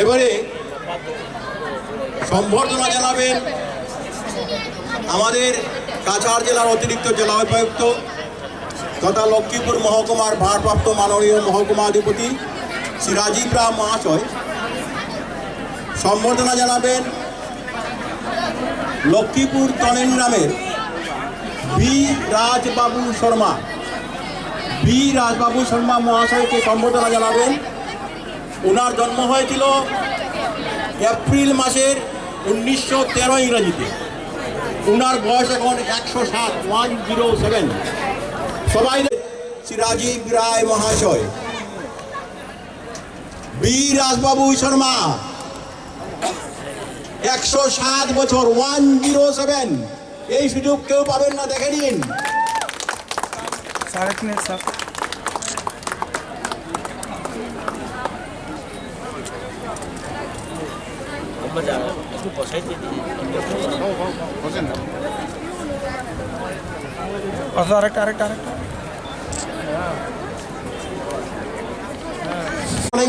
এবারে সম্বর্ধনা জানাবেন আমাদের কাছাড় জেলার অতিরিক্ত জেলা উপায়ুক্ত তথা লক্ষ্মীপুর মহকুমার ভারপ্রাপ্ত মাননীয় মহকুমাধিপতি শ্রী রাজীব রাম মহাশয়। সম্বর্ধনা জানাবেন লক্ষ্মীপুর তনেন গ্রামের বি রাজবাবু শর্মা। বি রাজবাবু শর্মা মহাশয়কে সম্বর্ধনা জানাবেন। ওনার জন্ম হয়েছিল এপ্রিল মাসের 1913 ইংরাজিতে। ওনার বয়স এখন 107, 107। সবাই শ্রী রাজীব রায় মহাশয়, বি রাজবাবু শর্মা, 107 বছর, 107। এই সুযোগ কেউ পাবেন না, দেখে নিন।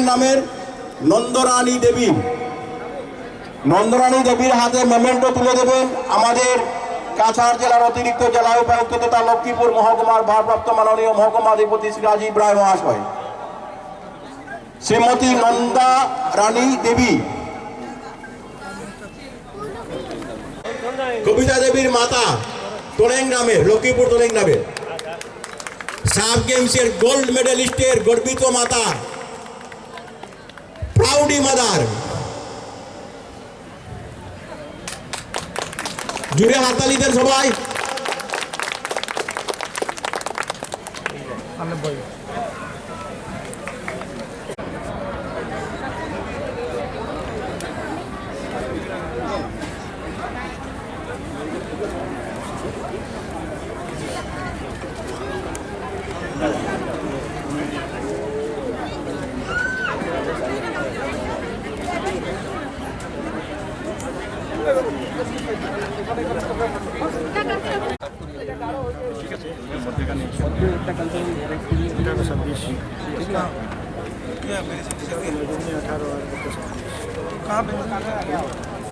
নামের নন্দরানী দেবী। নন্দরানী দেবীর হাতে মেমেন্টো তুলে দেবেন আমাদের কাছাড় জেলার অতিরিক্ত জেলা উপায়ুক্ত তথা লক্ষ্মীপুর মহকুমার ভারপ্রাপ্ত মাননীয় মহকুমাধিপতি শ্রী রাজীব রায় মহাশয়। শ্রীমতী নন্দা রানী দেবী, কবিতা দেবীর মাতা, তোলেং গ্রামের, লক্ষ্মীপুর তোলেং গ্রামের সাব গেমসের গোল্ড মেডেলিস্টের গর্বিত মাতা, প্রাউডি মাদার। জুড়ে হাততালি দেন সবাই। कहाँ पे